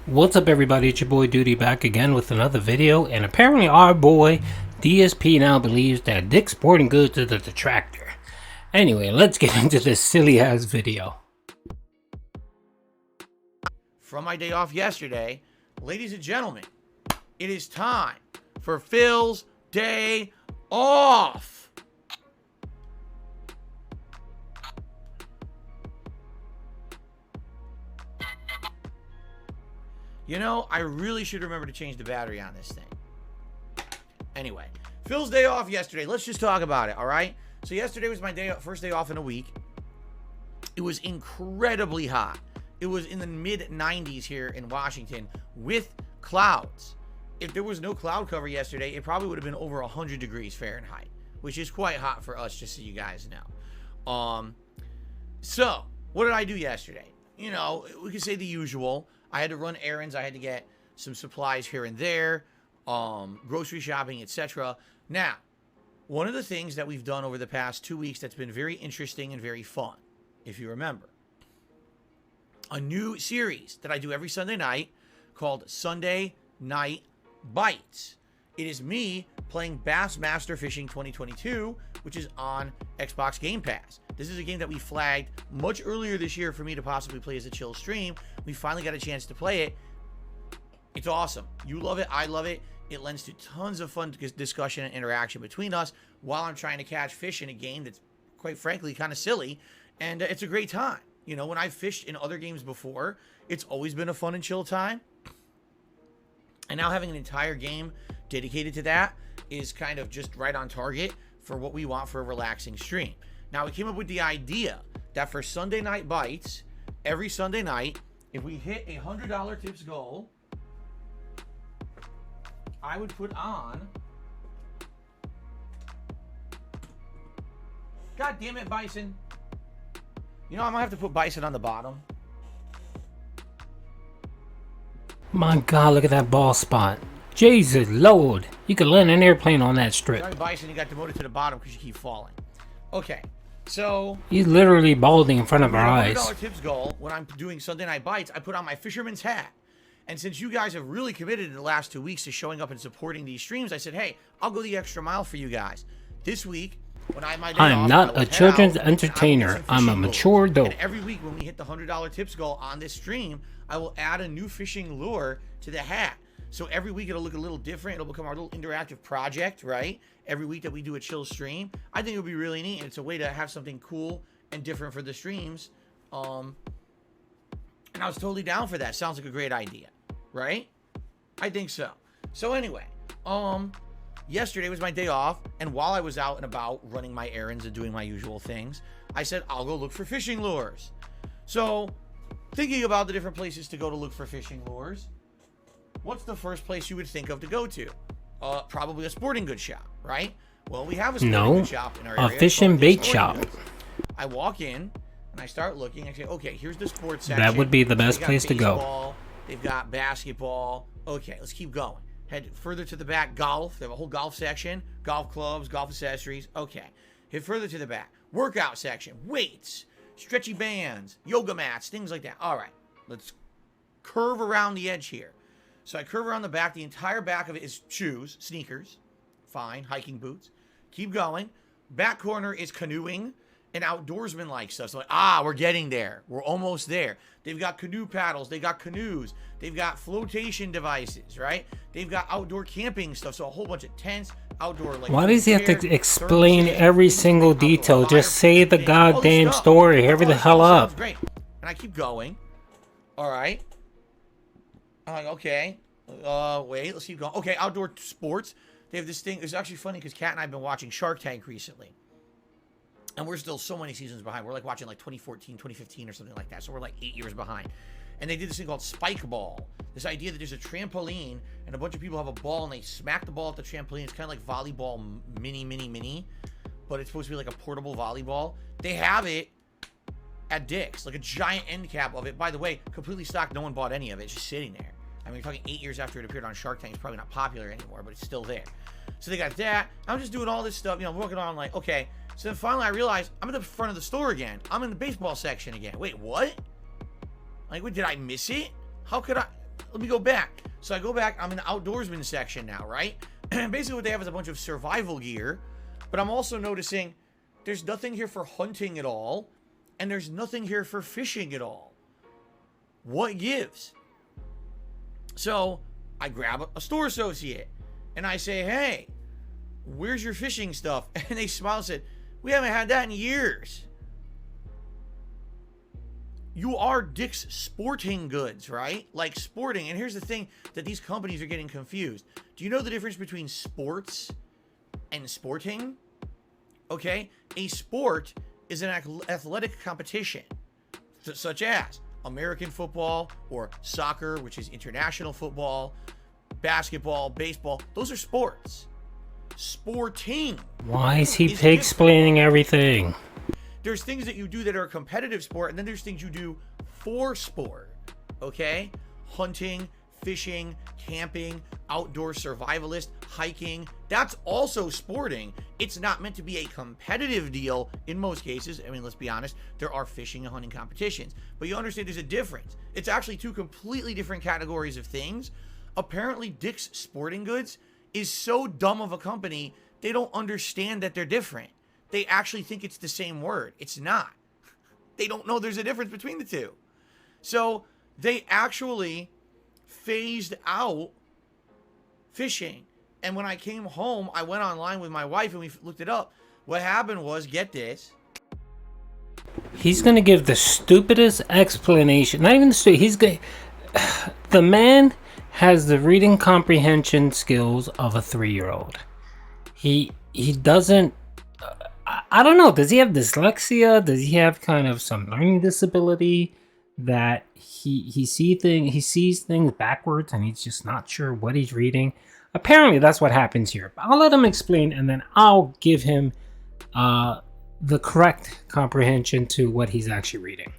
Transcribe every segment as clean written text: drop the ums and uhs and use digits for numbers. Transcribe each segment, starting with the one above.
What's up everybody, it's your boy Duty back again with another video, and apparently our boy DSP now believes that Dick's Sporting Goods is a detractor. Anyway, let's get into this silly ass video. From my day off yesterday, ladies and gentlemen, it is time for Phil's day off. You know, I really should remember to change the battery on this thing. Anyway, Phil's day off yesterday. Let's just talk about it, all right? So yesterday was my first day off in a week. It was incredibly hot. It was in the mid-90s here in Washington with clouds. If there was no cloud cover yesterday, it probably would have been over 100 degrees Fahrenheit, which is quite hot for us, just so you guys know. So what did I do yesterday? You know, we could say the usual. I had to run errands. I had to get some supplies here and there, grocery shopping, etc. Now, one of the things that we've done over the past 2 weeks that's been very interesting and very fun, if you remember, a new series that I do every Sunday night called Sunday Night Bites. It is me playing Bassmaster Fishing 2022, which is on Xbox Game Pass. This is a game that we flagged much earlier this year for me to possibly play as a chill stream. We finally got a chance to play it. It's awesome. You love it. I love it. It lends to tons of fun discussion and interaction between us while I'm trying to catch fish in a game that's, quite frankly, kind of silly. And it's a great time. You know, when I've fished in other games before, it's always been a fun and chill time. And now having an entire game dedicated to that is kind of just right on target for what we want for a relaxing stream. Now, we came up with the idea that for Sunday Night Bites, every Sunday night, if we hit a $100 tips goal, I would put on... God damn it, Bison. You know, I'm going to have to put Bison on the bottom. My god, look at that ball spot. Jesus Lord, you could land an airplane on that strip. Sorry, Bison, you got demoted to the bottom because you keep falling. Okay, so... He's literally balding in front of our eyes. $100 tips goal, when I'm doing Sunday Night Bites, I put on my fisherman's hat. And since you guys have really committed in the last 2 weeks to showing up and supporting these streams, I said, hey, I'll go the extra mile for you guys. This week, when I have my day I'm off, not a children's entertainer. I'm a mature adult. And every week when we hit the $100 tips goal on this stream, I will add a new fishing lure to the hat. So every week it'll look a little different. It'll become our little interactive project, right? Every week that we do a chill stream. I think it'll be really neat. And it's a way to have something cool and different for the streams. And I was totally down for that. Sounds like a great idea, right? I think so. So anyway, yesterday was my day off. And while I was out and about running my errands and doing my usual things, I said, I'll go look for fishing lures. So thinking about the different places to go to look for fishing lures, what's the first place you would think of to go to? Probably a sporting goods shop, right? Well, we have a sporting goods shop in our area. A fish and bait shop. I walk in and I start looking. I say, okay, here's the sports section. That would be the best place to go. They've got basketball. Okay, let's keep going. Head further to the back, golf. They have a whole golf section. Golf clubs, golf accessories. Okay. Head further to the back. Workout section. Weights. Stretchy bands. Yoga mats. Things like that. All right. Let's curve around the edge here. So I curve around the back. The entire back of it is shoes, sneakers, fine, hiking boots. Keep going. Back corner is canoeing and outdoorsman-like stuff. So like, we're getting there. We're almost there. They've got canoe paddles. They got canoes. They've got flotation devices, right? They've got outdoor camping stuff. So a whole bunch of tents, outdoor like. Why does he have to explain every single detail? Just say the goddamn story. Hurry the hell up. Great. And I keep going. All right. I'm like, okay, wait, let's keep going. Okay, outdoor sports. They have this thing. It's actually funny because Kat and I have been watching Shark Tank recently. And we're still so many seasons behind. We're like watching like 2014, 2015 or something like that. So we're like 8 years behind. And they did this thing called spike ball. This idea that there's a trampoline and a bunch of people have a ball and they smack the ball at the trampoline. It's kind of like volleyball mini. But it's supposed to be like a portable volleyball. They have it at Dick's, like a giant end cap of it. By the way, completely stocked. No one bought any of it. It's just sitting there. I mean, you're talking 8 years after it appeared on Shark Tank. It's probably not popular anymore, but it's still there. So they got that. I'm just doing all this stuff, you know, working on like, okay. So then finally I realized I'm at the front of the store again. I'm in the baseball section again. Wait, what? Like, what, did I miss it? How could I? let me go back. So I go back, I'm in the outdoorsman section now, right? Basically what they have is a bunch of survival gear, but I'm also noticing there's nothing here for hunting at all, and there's nothing here for fishing at all. What gives? So I grab a store associate and I say, hey, where's your fishing stuff? And they smile and said, we haven't had that in years. You are Dick's Sporting Goods, right? Like sporting. And here's the thing that these companies are getting confused. Do you know the difference between sports and sporting? Okay. A sport is an athletic competition, such as American football or soccer, which is international football, basketball, baseball. Those are sports. Sporting. Why is he explaining everything? There's things that you do that are a competitive sport, and then there's things you do for sport. Okay? Hunting, fishing, camping, outdoor survivalist, hiking. That's also sporting. It's not meant to be a competitive deal in most cases. I mean, let's be honest. There are fishing and hunting competitions. But you understand there's a difference. It's actually two completely different categories of things. Apparently, Dick's Sporting Goods is so dumb of a company, they don't understand that they're different. They actually think it's the same word. It's not. They don't know there's a difference between the two. So they actually phased out fishing. And when I came home, I went online with my wife and we looked it up. What happened was, get this. He's going to give the stupidest explanation. Not even the stupid. He's going the man has the reading comprehension skills of a 3-year-old. He doesn't, I don't know. Does he have dyslexia? Does he have kind of some learning disability that he sees things backwards and he's just not sure what he's reading? Apparently, that's what happens here. I'll let him explain, and then I'll give him the correct comprehension to what he's actually reading.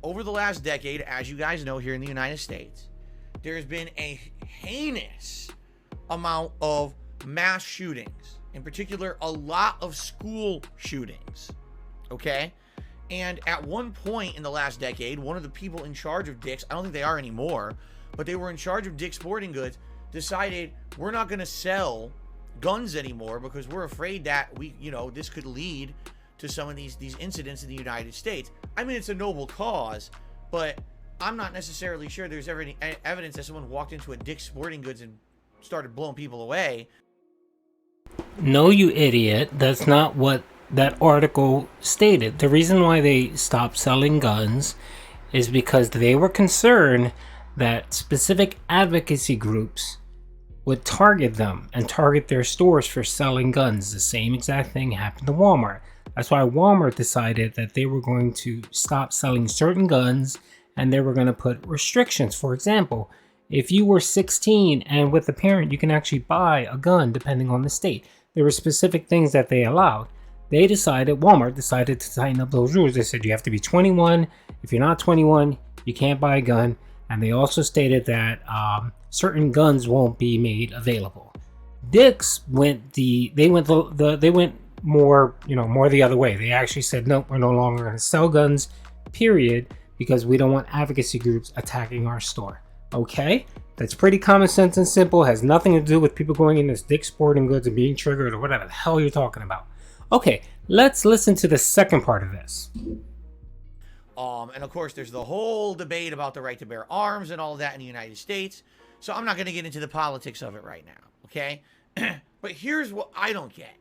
Over the last decade, as you guys know, here in the United States, there's been a heinous amount of mass shootings. In particular, a lot of school shootings, okay? And at one point in the last decade, one of the people in charge of Dick's, I don't think they are anymore, but they were in charge of Dick's Sporting Goods, decided we're not going to sell guns anymore because we're afraid that this could lead to some of these incidents in the United States. I mean, it's a noble cause, but I'm not necessarily sure there's ever any evidence that someone walked into a Dick's Sporting Goods and started blowing people away. No, you idiot. That's not what that article stated. The reason why they stopped selling guns is because they were concerned that specific advocacy groups would target them and target their stores for selling guns. The same exact thing happened to Walmart. That's why Walmart decided that they were going to stop selling certain guns and they were going to put restrictions. For example, if you were 16 and with a parent, you can actually buy a gun depending on the state. There were specific things that they allowed. Walmart decided to tighten up those rules. They said you have to be 21. If you're not 21, you can't buy a gun. And they also stated that certain guns won't be made available. Dick's went more the other way. They actually said, nope, we're no longer going to sell guns, period, because we don't want advocacy groups attacking our store. Okay, that's pretty common sense and simple. Has nothing to do with people going into Dick's Sporting Goods and being triggered or whatever the hell you're talking about. Okay, let's listen to the second part of this. And of course, there's the whole debate about the right to bear arms and all of that in the United States. So I'm not going to get into the politics of it right now, okay? But here's what I don't get.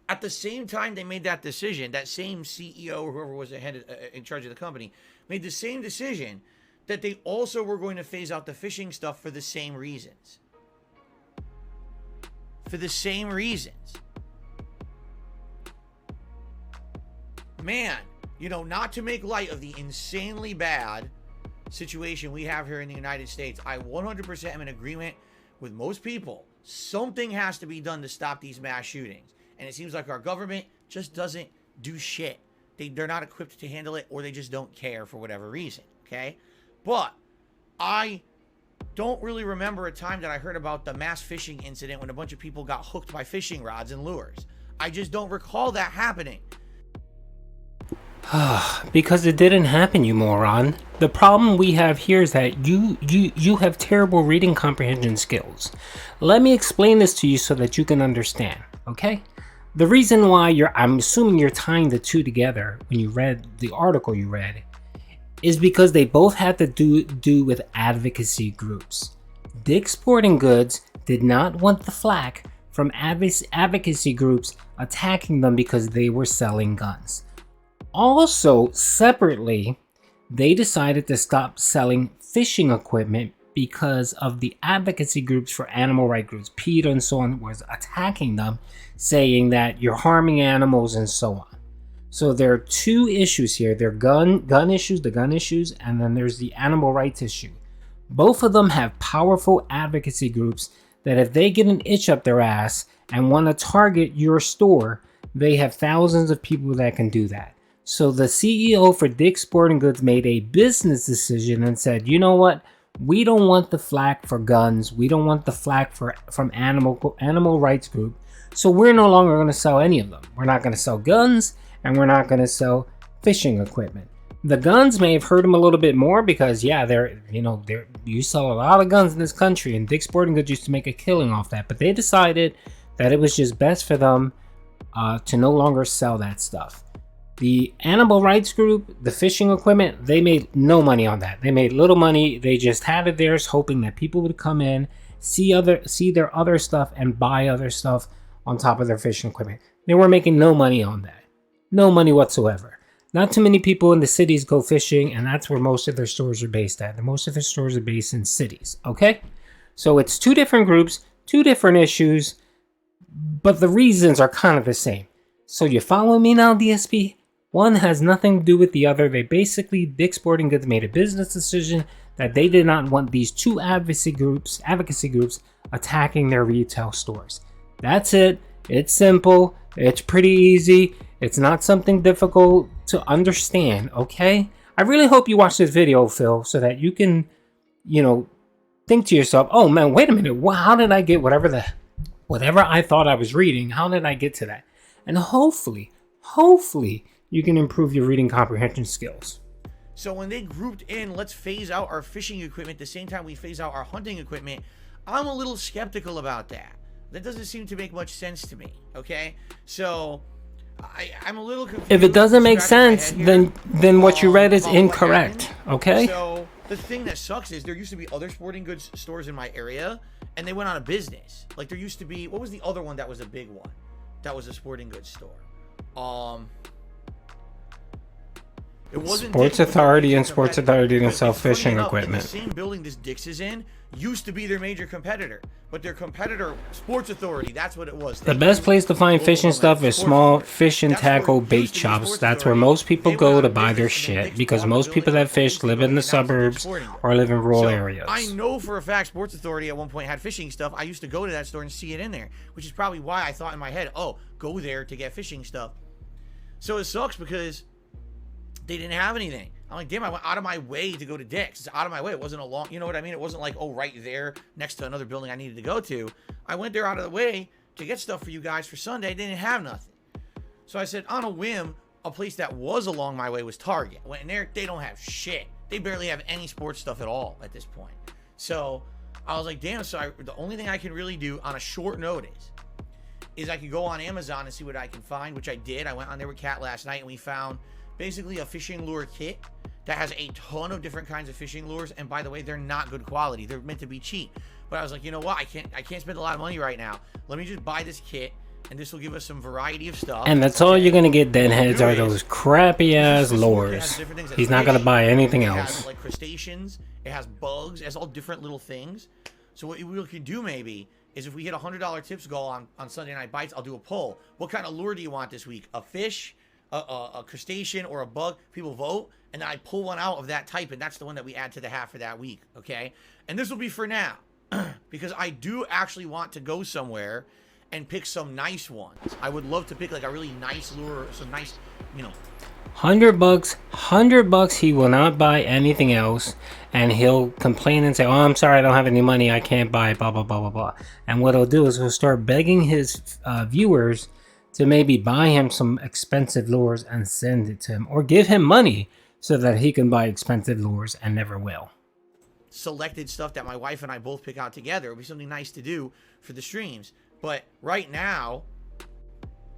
At the same time they made that decision, that same CEO or whoever was in charge of the company made the same decision that they also were going to phase out the fishing stuff for the same reasons. For the same reasons. Man, not to make light of the insanely bad situation we have here in the United States, I 100% am in agreement with most people. Something has to be done to stop these mass shootings. And it seems like our government just doesn't do shit. They're not equipped to handle it, or they just don't care for whatever reason, okay? But I don't really remember a time that I heard about the mass fishing incident when a bunch of people got hooked by fishing rods and lures. I just don't recall that happening. Because it didn't happen, you moron. The problem we have here is that you have terrible reading comprehension skills. Let me explain this to you so that you can understand, okay? The reason why I'm assuming you're tying the two together when you read the article you read is because they both had to do with advocacy groups. Dick's Sporting Goods did not want the flack from advocacy groups attacking them because they were selling guns. Also, separately, they decided to stop selling fishing equipment because of the advocacy groups for animal rights groups. PETA and so on was attacking them, saying that you're harming animals and so on. So there are two issues here. There are gun issues, and then there's the animal rights issue. Both of them have powerful advocacy groups that if they get an itch up their ass and want to target your store, they have thousands of people that can do that. So the CEO for Dick's Sporting Goods made a business decision and said, you know what? We don't want the flack for guns. We don't want the flack from animal rights group. So we're no longer going to sell any of them. We're not going to sell guns, and we're not going to sell fishing equipment. The guns may have hurt them a little bit more because, yeah, you sell a lot of guns in this country, and Dick's Sporting Goods used to make a killing off that. But they decided that it was just best for them to no longer sell that stuff. The animal rights group, the fishing equipment, they made no money on that. They made little money. They just had it theirs, hoping that people would come in, see their other stuff, and buy other stuff on top of their fishing equipment. They were making no money on that. No money whatsoever. Not too many people in the cities go fishing, and that's where most of their stores are based at. Most of their stores are based in cities, okay? So it's two different groups, two different issues, but the reasons are kind of the same. So you follow me now, DSP? One has nothing to do with the other. Dick's Sporting Goods made a business decision that they did not want these two advocacy groups attacking their retail stores. That's it. It's simple. It's pretty easy. It's not something difficult to understand, okay? I really hope you watch this video, Phil, so that you can, think to yourself, oh man, wait a minute. How did I get whatever I thought I was reading? How did I get to that? And hopefully, you can improve your reading comprehension skills. So when they grouped in, let's phase out our fishing equipment at the same time we phase out our hunting equipment, I'm a little skeptical about that. That doesn't seem to make much sense to me, okay? So I'm a little confused. If it doesn't make sense, then what you read is incorrect, okay? So the thing that sucks is there used to be other sporting goods stores in my area, and they went out of business. Like there used to be, what was the other one that was a big one? That was a sporting goods store. It wasn't Sports Authority, and Sports Authority didn't sell fishing equipment. The same building this Dick's is in used to be their major competitor, but their competitor, Sports Authority, that's what it was. The best place to find fishing stuff is small fish and tackle bait shops. That's where most people go to buy their shit, because most people that fish live in the suburbs or live in rural areas. I know for a fact Sports Authority at one point had fishing stuff. I used to go to that store and see it in there, which is probably why I thought in my head, oh, go there to get fishing stuff. So it sucks because they didn't have anything. I'm like, damn, I went out of my way to go to Dick's. It's out of my way. It wasn't a long, you know what I mean? It wasn't like, oh, right there next to another building I needed to go to. I went there out of the way to get stuff for you guys for Sunday. They didn't have nothing. So I said, on a whim, a place that was along my way was Target. I went in there. They don't have shit. They barely have any sports stuff at all at this point. So I was like, damn. So the only thing I can really do on a short notice is I could go on Amazon and see what I can find, which I did. I went on there with Kat last night and we found basically a fishing lure kit that has a ton of different kinds of fishing lures, and by the way, they're not good quality. They're meant to be cheap. But I was like, you know what? I can't spend a lot of money right now. Let me just buy this kit, and this will give us some variety of stuff. And that's all you're gonna get, deadheads, are those crappy ass lures. He's not gonna buy anything else. It has like crustaceans, it has bugs, it has all different little things. So what we could do maybe is if we hit $100 tips goal on Sunday Night Bites, I'll do a poll. What kind of lure do you want this week? A fish, a crustacean, or a bug? People vote, and then I pull one out of that type, and that's the one that we add to the hat for that week, okay? And this will be for now, because I do actually want to go somewhere and pick some nice ones. I would love to pick like a really nice lure, some nice, $100, he will not buy anything else, and he'll complain and say, oh, I'm sorry, I don't have any money, I can't buy, blah, blah, blah, blah, blah. And what he'll do is he'll start begging his viewers to maybe buy him some expensive lures and send it to him, or give him money so that he can buy expensive lures and never will. Selected stuff that my wife and I both pick out together. It would be something nice to do for the streams. But right now,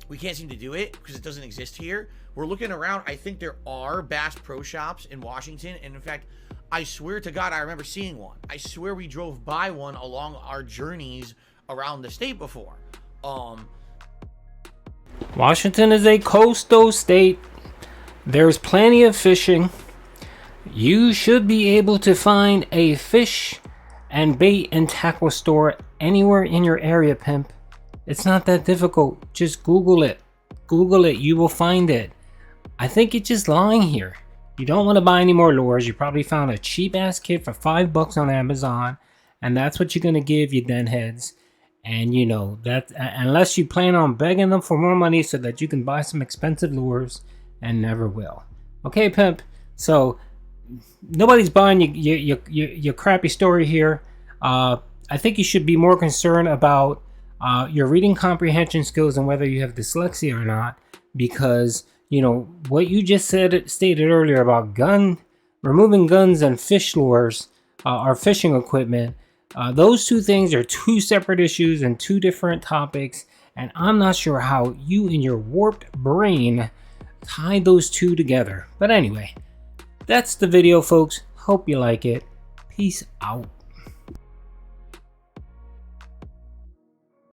we can't seem to do it because it doesn't exist here. We're looking around. I think there are Bass Pro Shops in Washington. And in fact, I swear to God, I remember seeing one. I swear we drove by one along our journeys around the state before. Washington is a coastal state. There's plenty of fishing. You should be able to find a fish and bait and tackle store anywhere in your area, pimp. It's not that difficult. Just Google it. Google it. You will find it. I think it's just lying here. You don't want to buy any more lures. You probably found a cheap ass kit for $5 on Amazon, and that's what you're gonna give your den heads. And you know that unless you plan on begging them for more money so that you can buy some expensive lures, and never will. Okay, pimp. So nobody's buying your crappy story here. I think you should be more concerned about your reading comprehension skills and whether you have dyslexia or not, because you know what you just stated earlier about removing guns and fish lures or fishing equipment. Those two things are two separate issues and two different topics, and I'm not sure how you in your warped brain tie those two together. But anyway, that's the video, folks. Hope you like it. Peace out.